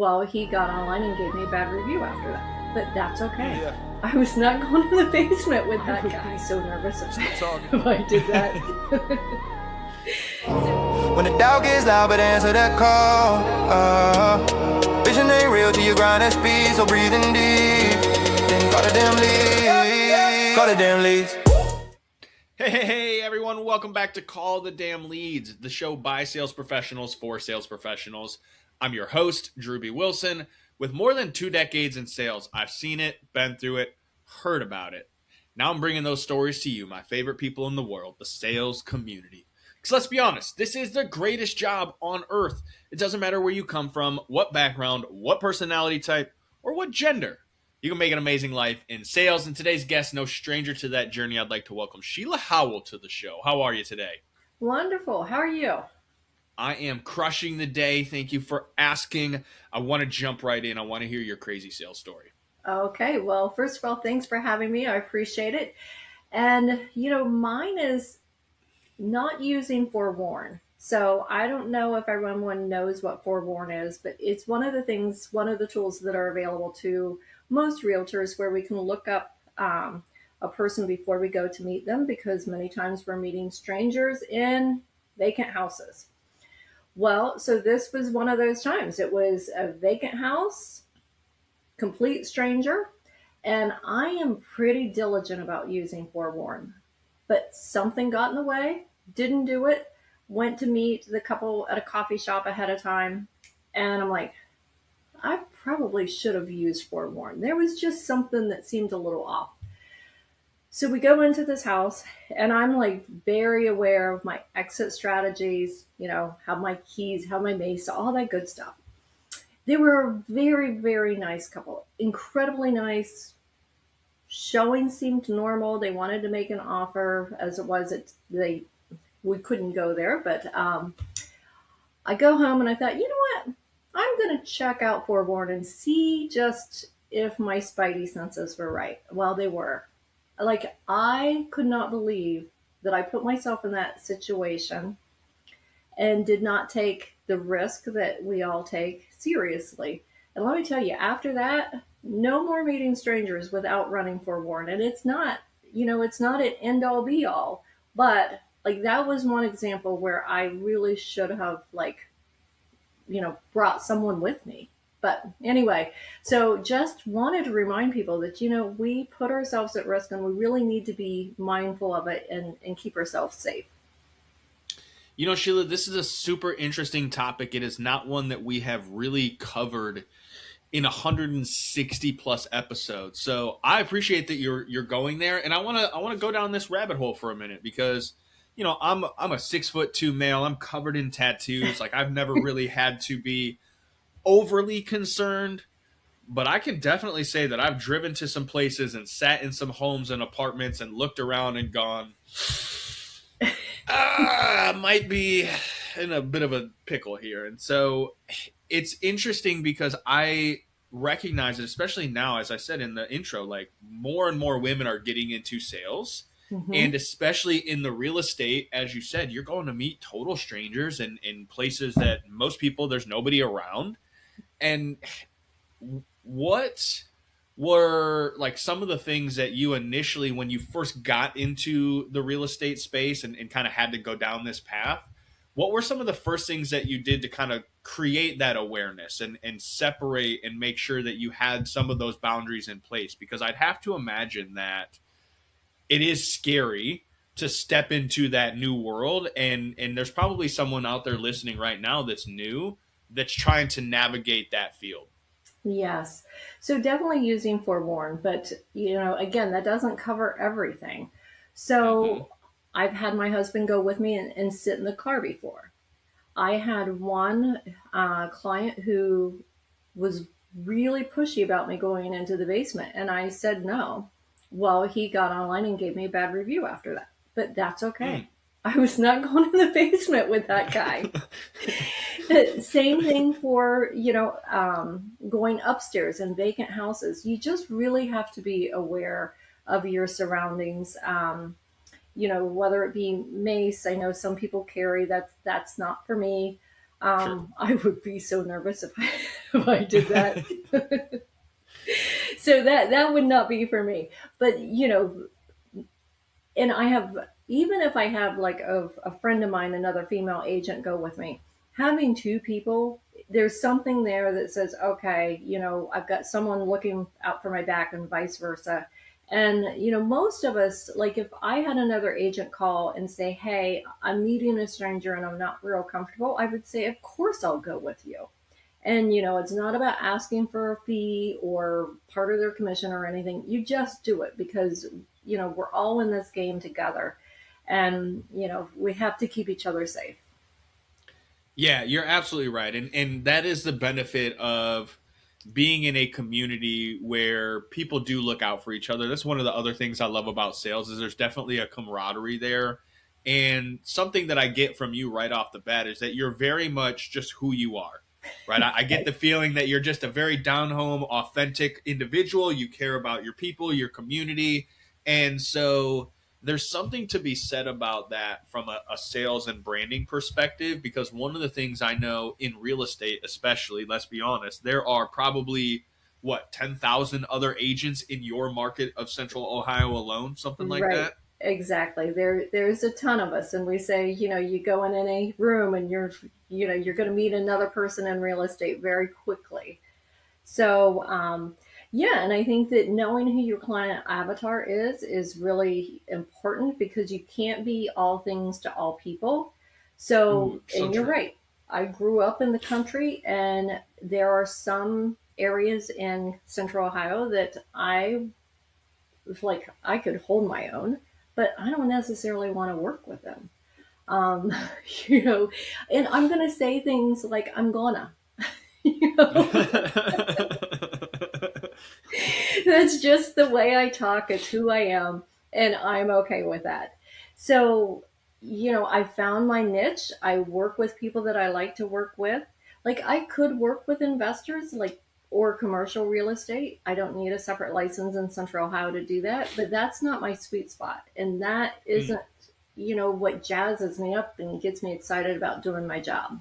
Well, he got online and gave me a bad review after that. But that's okay. Yeah, I was not going to the basement with I that would guy. be So nervous still talking. if I did that. When the doubt gets loud, but answer that call. Vision ain't real till you grind at speed, so breathing deep. Then call the damn leads. Call the damn leads. Hey, everyone, welcome back to Call the Damn Leads, the show by sales professionals for sales professionals. I'm your host, Drewbie Wilson. With more than 2 decades in sales, I've seen it, been through it, heard about it. Now I'm bringing those stories to you, my favorite people in the world, the sales community. Because let's be honest, this is the greatest job on earth. It doesn't matter where you come from, what background, what personality type, or what gender. You can make an amazing life in sales. And today's guest, no stranger to that journey, I'd like to welcome Sheila Howell to the show. How are you today? Wonderful. How are you? I am crushing the day. Thank you for asking. I want to jump right in. I want to hear your crazy sales story. Okay. Well, first of all, thanks for having me. I appreciate it. And, mine is not using Forewarn. So I don't know if everyone knows what Forewarn is, but it's one of the things, one of the tools that are available to most realtors where we can look up a person before we go to meet them, because many times we're meeting strangers in vacant houses. Well, so this was one of those times. It was a vacant house, complete stranger, and I am pretty diligent about using Forewarn, but something got in the way, didn't do it, went to meet the couple at a coffee shop ahead of time, and I'm like, I probably should have used Forewarn. There was just something that seemed a little off. So we go into this house, and I'm like very aware of my exit strategies, have my keys, have my mace, all that good stuff. They were a very, very nice couple, incredibly nice. Showing seemed normal. They wanted to make an offer. As it was, we couldn't go there. But I go home and I thought, you know what? I'm going to check out Forewarn and see just if my spidey senses were right. Well, they were. Like, I could not believe that I put myself in that situation and did not take the risk that we all take seriously. And let me tell you, after that, no more meeting strangers without running Forewarn. And it's not an end all be all, but like that was one example where I really should have brought someone with me. But anyway, so just wanted to remind people that, we put ourselves at risk and we really need to be mindful of it and keep ourselves safe. Sheila, this is a super interesting topic. It is not one that we have really covered in 160 plus episodes. So I appreciate that you're going there, and I want to go down this rabbit hole for a minute because I'm a 6'2" male. I'm covered in tattoos. Like, I've never really had to be overly concerned, but I can definitely say that I've driven to some places and sat in some homes and apartments and looked around and gone, might be in a bit of a pickle here. And so it's interesting because I recognize it, especially now, as I said in the intro, like more and more women are getting into sales. Mm-hmm. And especially in the real estate, as you said, you're going to meet total strangers in places that most people, there's nobody around. And what were like some of the things that you initially, when you first got into the real estate space and kind of had to go down this path, what were some of the first things that you did to kind of create that awareness and separate and make sure that you had some of those boundaries in place? Because I'd have to imagine that it is scary to step into that new world, and there's probably someone out there listening right now that's new, that's trying to navigate that field. Yes. So definitely using Forewarn, but again, that doesn't cover everything. Mm-hmm. So I've had my husband go with me and sit in the car before. I had one client who was really pushy about me going into the basement, and I said no. Well, he got online and gave me a bad review after that, but that's okay. I was not going to the basement with that guy. Same thing for, going upstairs in vacant houses. You just really have to be aware of your surroundings. Whether it be mace, I know some people carry that. That's not for me. Sure. I would be so nervous if if I did that. So that would not be for me. But and I have, even if I have like a friend of mine, another female agent go with me, having two people, there's something there that says, okay, I've got someone looking out for my back and vice versa. And, most of us, like if I had another agent call and say, hey, I'm meeting a stranger and I'm not real comfortable, I would say, of course I'll go with you. And, it's not about asking for a fee or part of their commission or anything. You just do it because, we're all in this game together. And, we have to keep each other safe. Yeah, you're absolutely right. And that is the benefit of being in a community where people do look out for each other. That's one of the other things I love about sales is there's definitely a camaraderie there. And something that I get from you right off the bat is that you're very much just who you are. Right. I get the feeling that you're just a very down home, authentic individual. You care about your people, your community. And so there's something to be said about that from a sales and branding perspective, because one of the things I know in real estate, especially, let's be honest, there are probably what, 10,000 other agents in your market of Central Ohio alone, something like Right. that. Exactly. There's a ton of us, and we say, you go in any room and you're going to meet another person in real estate very quickly. So, yeah, and I think that knowing who your client avatar is really important because you can't be all things to all people. So, Ooh, so and you're true. right. I grew up in the country, and there are some areas in Central Ohio that I was like, I could hold my own, but I don't necessarily want to work with them. Um, you know, and I'm going to say things like, I'm gonna, you know, that's just the way I talk. It's who I am, and I'm okay with that. So, I found my niche. I work with people that I like to work with. Like I could work with investors, like or commercial real estate. I don't need a separate license in Central Ohio to do that, but that's not my sweet spot, and that Mm. isn't, what jazzes me up and gets me excited about doing my job.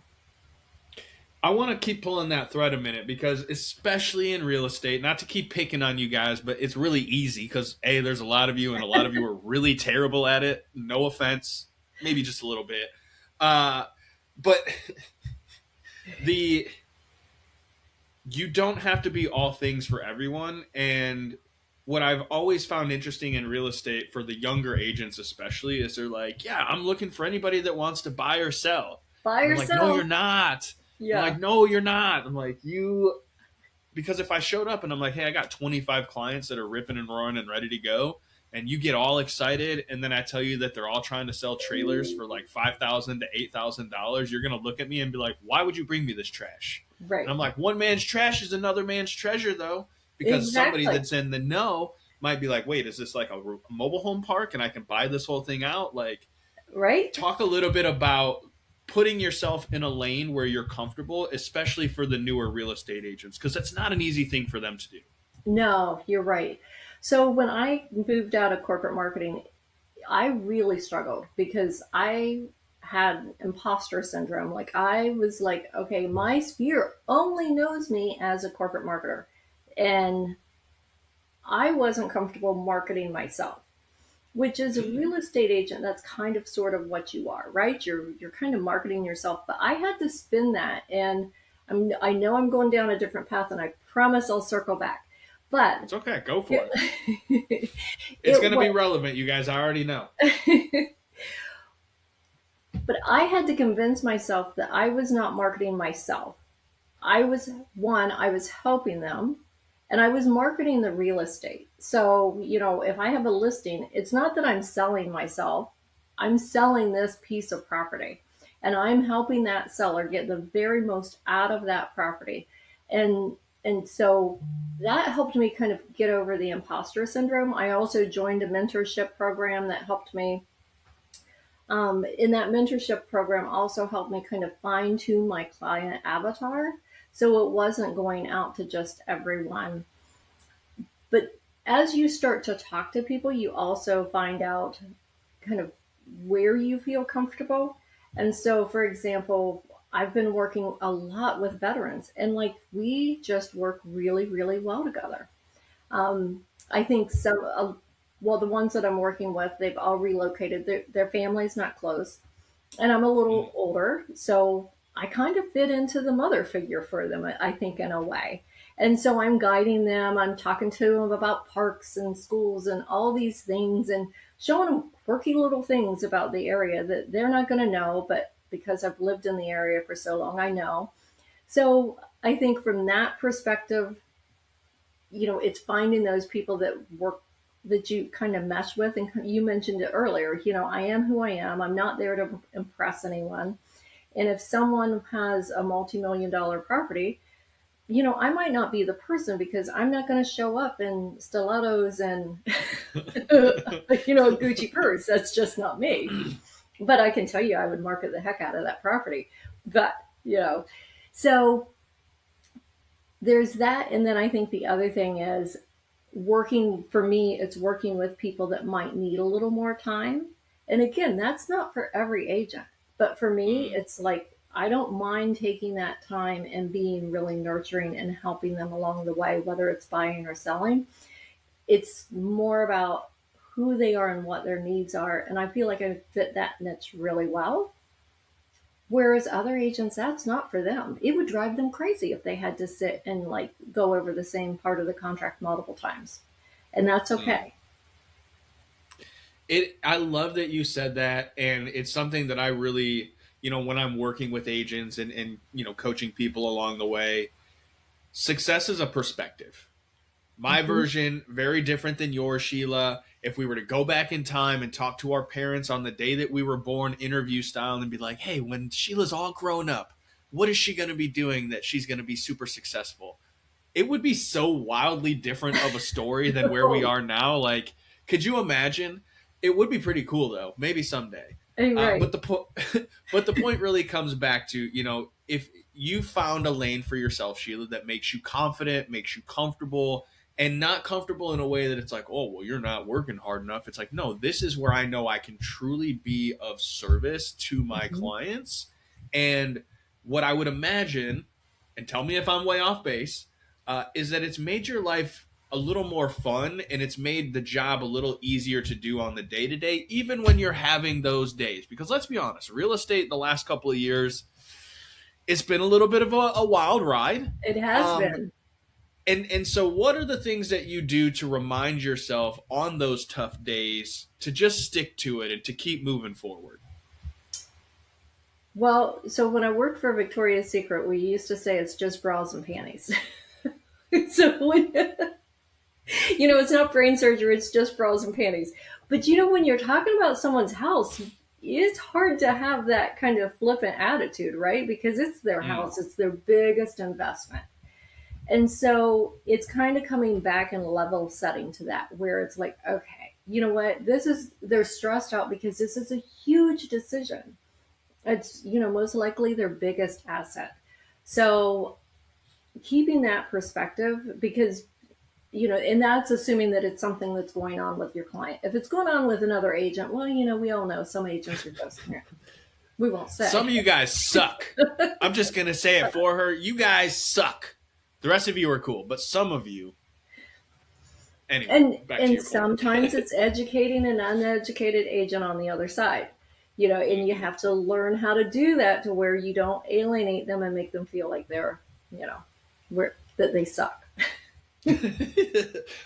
I want to keep pulling that thread a minute because, especially in real estate, not to keep picking on you guys, but it's really easy because, A, there's a lot of you, and a lot of you are really terrible at it. No offense, maybe just a little bit. But the you don't have to be all things for everyone. And what I've always found interesting in real estate for the younger agents, especially, is they're like, yeah, I'm looking for anybody that wants to buy or sell. Buy And I'm like, no, yourself. you're not. I'm Yeah. like, no, you're not. I'm like, because if I showed up and I'm like, hey, I got 25 clients that are ripping and roaring and ready to go, and you get all excited, and then I tell you that they're all trying to sell trailers for like $5,000 to $8,000, you're gonna look at me and be like, why would you bring me this trash? And Right. I'm like, one man's trash is another man's treasure, though, because somebody Exactly. that's in the know might be like, wait, is this like a mobile home park and I can buy this whole thing out? Like, Right. talk a little bit about putting yourself in a lane where you're comfortable, especially for the newer real estate agents, because that's not an easy thing for them to do. No, you're right. So when I moved out of corporate marketing, I really struggled because I had imposter syndrome. Like I was like, okay, my sphere only knows me as a corporate marketer. And I wasn't comfortable marketing myself, which is a real estate agent. That's kind of sort of what you are, right? You're kind of marketing yourself. But I had to spin that, and I know I'm going down a different path, and I promise I'll circle back. But It's okay, go for it. it, It's it going to be was, relevant, you guys. I already know. but I had to convince myself that I was not marketing myself. I was helping them, and I was marketing the real estate. So, if I have a listing, it's not that I'm selling myself, I'm selling this piece of property, and I'm helping that seller get the very most out of that property. And so that helped me kind of get over the imposter syndrome. I also joined a mentorship program that helped me. In that mentorship program also helped me kind of fine tune my client avatar. So it wasn't going out to just everyone. But as you start to talk to people, you also find out kind of where you feel comfortable. And so, for example, I've been working a lot with veterans, and like we just work really, really well together. I think some, well, the ones that I'm working with, they've all relocated. Their family's not close, and I'm a Mm. little older, so I kind of fit into the mother figure for them, I think, in a way. And so I'm guiding them. I'm talking to them about parks and schools and all these things, and showing them quirky little things about the area that they're not going to know, but because I've lived in the area for so long, I know. So I think from that perspective, it's finding those people that work, that you kind of mesh with. And you mentioned it earlier, I am who I am. I'm not there to impress anyone. And if someone has a multi-million dollar property, I might not be the person, because I'm not going to show up in stilettos and, a Gucci purse. That's just not me. But I can tell you, I would market the heck out of that property. But, so there's that. And then I think the other thing is, working for me, it's working with people that might need a little more time. And again, that's not for every agent, but for me, Mm. it's like I don't mind taking that time and being really nurturing and helping them along the way, whether it's buying or selling. It's more about who they are and what their needs are, and I feel like I fit that niche really well. Whereas other agents, that's not for them. It would drive them crazy if they had to sit and like go over the same part of the contract multiple times. And that's Mm. okay. I love that you said that, and it's something that I really, when I'm working with agents and coaching people along the way, success is a perspective. My Hmm. version, very different than yours, Sheila. If we were to go back in time and talk to our parents on the day that we were born, interview style, and be like, hey, when Sheila's all grown up, what is she going to be doing that she's going to be super successful? It would be so wildly different of a story than where we are now. Like, could you imagine? It would be pretty cool, though. Maybe someday. Right. But the point really comes back to, if you found a lane for yourself, Sheila, that makes you confident, makes you comfortable, and not comfortable in a way that it's like, oh, well, you're not working hard enough. It's like, no, this is where I know I can truly be of service to my Hmm. clients. And what I would imagine, and tell me if I'm way off base, is that it's made your life a little more fun, and it's made the job a little easier to do on the day to day, even when you're having those days. Because let's be honest, real estate the last couple of years, it's been a little bit of a wild ride. It has Um, been. and so, what are the things that you do to remind yourself on those tough days to just stick to it and to keep moving forward? Well, so when I worked for Victoria's Secret, we used to say it's just bras and panties. So when, it's not brain surgery, it's just bras and panties. But when you're talking about someone's house, it's hard to have that kind of flippant attitude, right? Because it's their Mm. house, it's their biggest investment. And so it's kind of coming back and level setting to that, where it's like, okay, you know what? They're stressed out because this is a huge decision. It's, most likely their biggest asset. So keeping that perspective, because, and that's assuming that it's something that's going on with your client. If it's going on with another agent, well, we all know some agents are just, we won't Some say. of you guys suck. I'm just going to say it for her. You guys suck. The rest of you are cool, but some of you. Anyway, and back to and your point. sometimes it's educating an uneducated agent on the other side, and you have to learn how to do that to where you don't alienate them and make them feel like they're, where that they suck.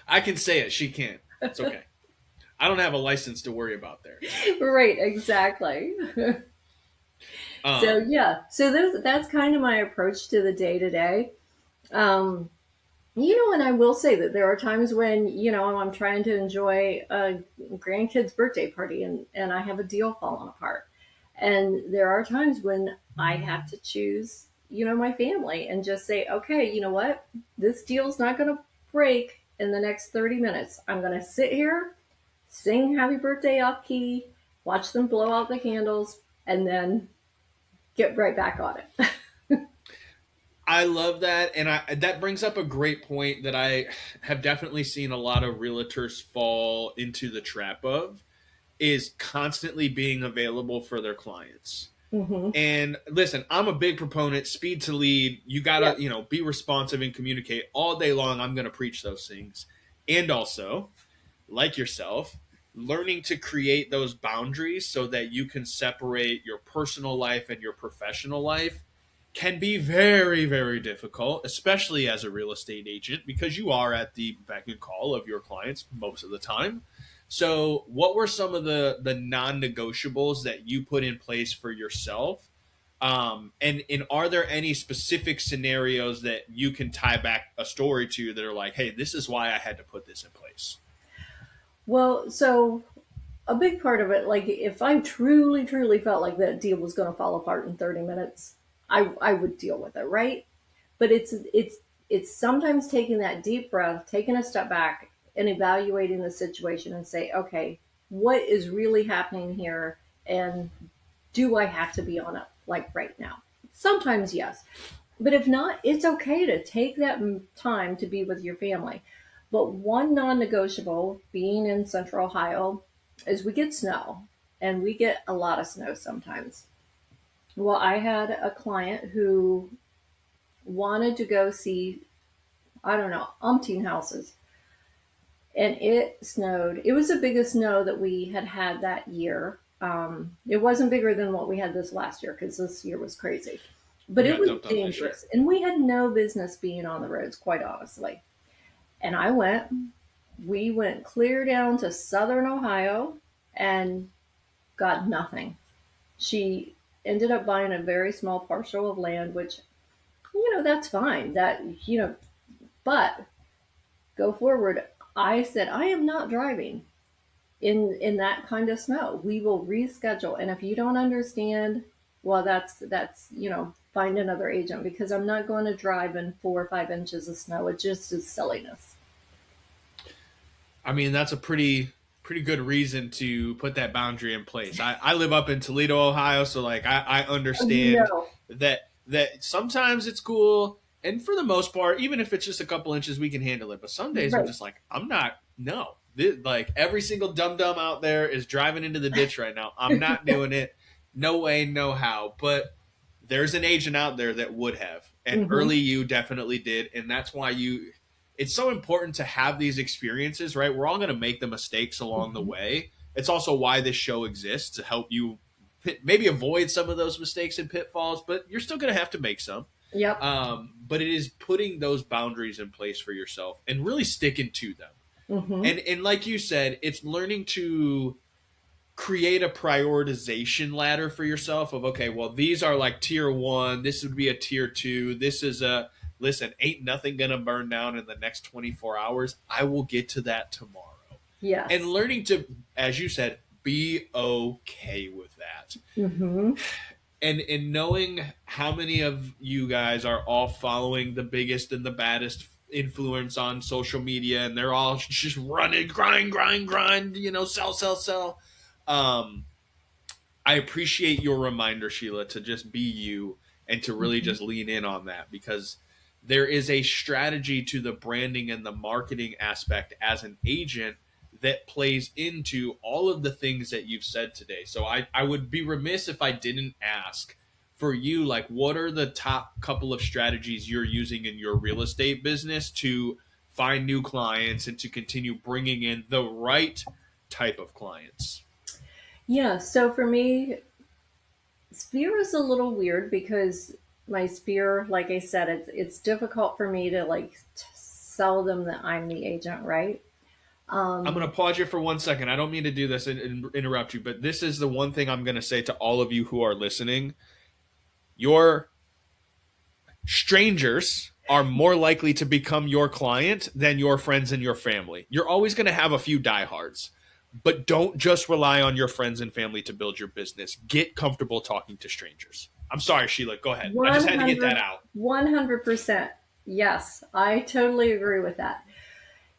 I can say it. She can't. It's okay. I don't have a license to worry about there. Right, exactly. So Um, yeah, so that's kind of my approach to the day to day. Um, and I will say that there are times when, I'm trying to enjoy a grandkid's birthday party, and I have a deal falling apart. And there are times when I have to choose, my family and just say, okay, you know what? This deal's not going to break in the next 30 minutes. I'm going to sit here, sing happy birthday off key, watch them blow out the candles, and then get right back on it. I love that, and that brings up a great point that I have definitely seen a lot of realtors fall into the trap of, is constantly being available for their clients. Mm-hmm. And listen, I'm a big proponent, speed to lead. You gotta, be responsive and communicate all day long. I'm gonna preach those things. And also, like yourself, learning to create those boundaries so that you can separate your personal life and your professional life can be very, very difficult, especially as a real estate agent, because you are at the beck and call of your clients most of the time. So, what were some of the non-negotiables that you put in place for yourself? And are there any specific scenarios that you can tie back a story to that are like, hey, this is why I had to put this in place? Well, so a big part of it, like if I truly, truly felt like that deal was going to fall apart in 30 minutes, I would deal with it, right? But it's sometimes taking that deep breath, taking a step back, and evaluating the situation and say, okay, what is really happening here, and do I have to be on it like right now? Sometimes yes, but if not, it's okay to take that time to be with your family. But one non-negotiable, being in Central Ohio, is we get snow, and we get a lot of snow sometimes. Well, I had a client who wanted to go see, I don't know, umpteen houses. And it snowed. It was the biggest snow that we had had that year. It wasn't bigger than what we had this last year because this year was crazy. But We it got was dumped on this year. dangerous. And we had no business being on the roads, quite honestly. And we went clear down to southern Ohio and got nothing. She ended up buying a very small parcel of land, which, that's fine. But go forward. I said, I am not driving in that kind of snow. We will reschedule. And if you don't understand, well, that's find another agent because I'm not going to drive in 4 or 5 inches of snow. It just is silliness. I mean, that's a pretty good reason to put that boundary in place. I live up in Toledo, Ohio, so like I understand No. that sometimes it's cool, and for the most part, even if it's just a couple inches, we can handle it. But some days I'm Right. just like, I'm not. No, like every single dum dum out there is driving into the ditch right now. I'm not doing it. No way, no how. But there's an agent out there that would have, and Hmm. early you definitely did, and that's why you. It's so important to have these experiences, right? We're all going to make the mistakes along the Hmm. way. It's also why this show exists to help you maybe avoid some of those mistakes and pitfalls, but you're still going to have to make some. Yep. But it is putting those boundaries in place for yourself and really sticking to them. Hmm. And like you said, it's learning to create a prioritization ladder for yourself of, okay, well, these are like tier one, this would be a tier two, this is a listen, ain't nothing gonna burn down in the next 24 hours. I will get to that tomorrow. And Yes. learning to, as you said, be okay with that. Hmm. And knowing how many of you guys are all following the biggest and the baddest influence on social media, and they're all just running, grind, sell, sell, sell. um I appreciate your reminder, Sheila, to just be you and to really Hmm. just lean in on that, because there is a strategy to the branding and the marketing aspect as an agent that plays into all of the things that you've said today. So I would be remiss if I didn't ask for you, like, what are the top couple of strategies you're using in your real estate business to find new clients and to continue bringing in the right type of clients? Yeah. So for me, Spear is a little weird because my Spear, like I said, it's difficult for me to like sell them that I'm the agent, right? I'm going Um, to pause you for 1 second. I don't mean to do this and interrupt you, but this is the one thing I'm going to say to all of you who are listening. Your strangers are more likely to become your client than your friends and your family. You're always going to have a few diehards, but don't just rely on your friends and family to build your business. Get comfortable talking to strangers. I'm sorry, Sheila. Go ahead. I just had to get that 100, out. 100%. Yes, I totally agree with that.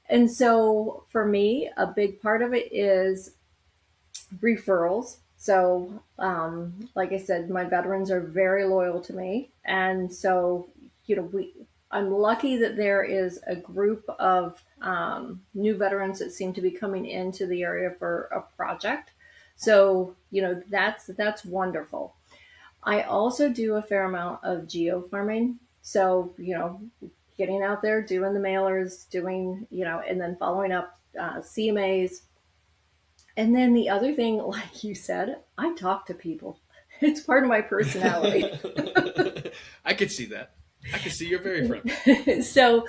And so for me, a big part of it is referrals. So, like I said, my veterans are very loyal to me. And so, I'm lucky that there is a group of new veterans that seem to be coming into the area for a project. So, that's wonderful. I also do a fair amount of geo farming. So, getting out there, doing the mailers, doing, and then following up CMAs. And then the other thing, like you said, I talk to people. It's part of my personality. I could see that. I can see you're very friendly. So,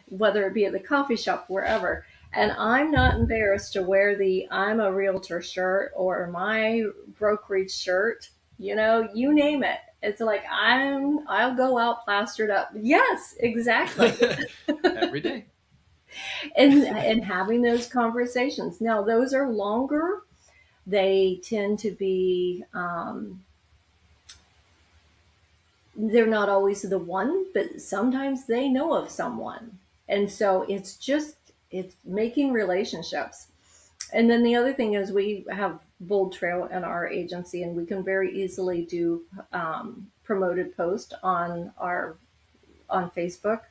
whether it be at the coffee shop, wherever, and I'm not embarrassed to wear the I'm a realtor shirt or my brokerage shirt, you name it. It's like I'll go out plastered up. Yes, exactly. Every day. and having those conversations. Now, those are longer. They tend to be they're not always the one, but sometimes they know of someone. And so it's making relationships. And then the other thing is we have Bold Trail in our agency, and we can very easily do promoted post on Facebook.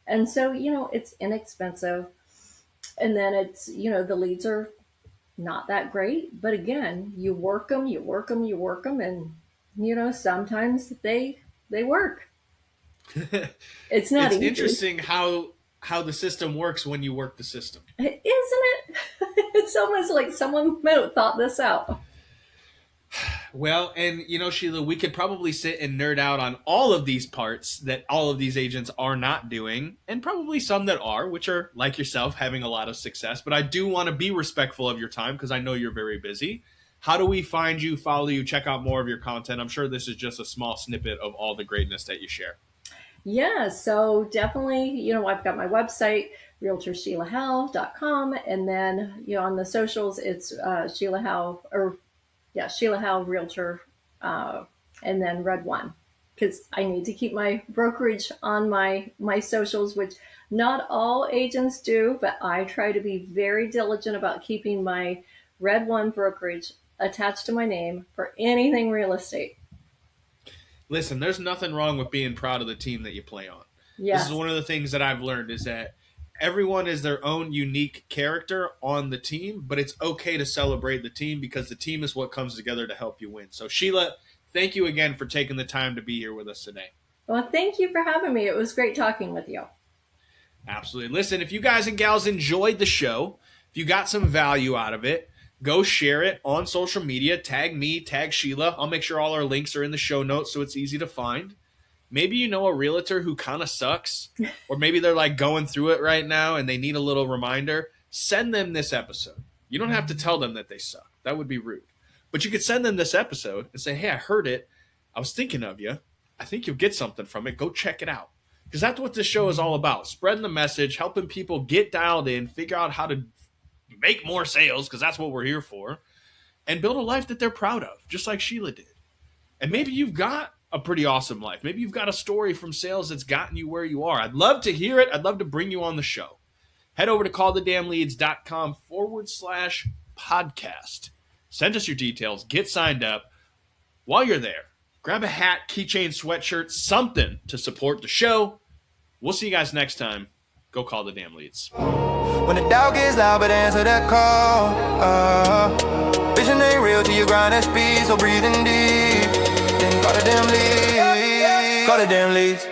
And so, it's inexpensive. And then it's, the leads are not that great, but again, you work them, and sometimes they work. It's not It's easy. interesting how the system works when you work the system. Isn't it? It's almost like someone might have thought this out. Well, and Sheila, we could probably sit and nerd out on all of these parts that all of these agents are not doing, and probably some that are, which are like yourself, having a lot of success. But I do want to be respectful of your time because I know you're very busy. How do we find you, follow you, check out more of your content? I'm sure this is just a small snippet of all the greatness that you share. Yeah, so definitely, I've got my website, realtorsheilahowell.com, and then, on the socials, it's Sheila Howell, Sheila Howell Realtor, and then Red One, because I need to keep my brokerage on my socials, which not all agents do, but I try to be very diligent about keeping my Red One brokerage attached to my name for anything real estate. Listen, there's nothing wrong with being proud of the team that you play on. Yes. This is one of the things that I've learned is that everyone is their own unique character on the team, but it's okay to celebrate the team because the team is what comes together to help you win. So, Sheila, thank you again for taking the time to be here with us today. Well, thank you for having me. It was great talking with you. Absolutely. Listen, if you guys and gals enjoyed the show, if you got some value out of it, go share it on social media. Tag me, tag Sheila. I'll make sure all our links are in the show notes so it's easy to find. Maybe you know a realtor who kind of sucks, or maybe they're like going through it right now and they need a little reminder. Send them this episode. You don't have to tell them that they suck. That would be rude. But you could send them this episode and say, hey, I heard it. I was thinking of you. I think you'll get something from it. Go check it out. Because that's what this show is all about. Spreading the message, helping people get dialed in, figure out how to make more sales, because that's what we're here for, and build a life that they're proud of, just like Sheila did. And maybe you've got a pretty awesome life. Maybe you've got a story from sales that's gotten you where you are. I'd love to hear it. I'd love to bring you on the show. Head over to callthedamnleads.com/podcast. Send us your details. Get signed up. While you're there, grab a hat, keychain, sweatshirt, something to support the show. We'll see you guys next time. Go call the damn leads. When the doubt gets loud, but answer that call. Vision ain't real till you grind that speed, so breathing deep. Then call the damn leads. Call the damn leads.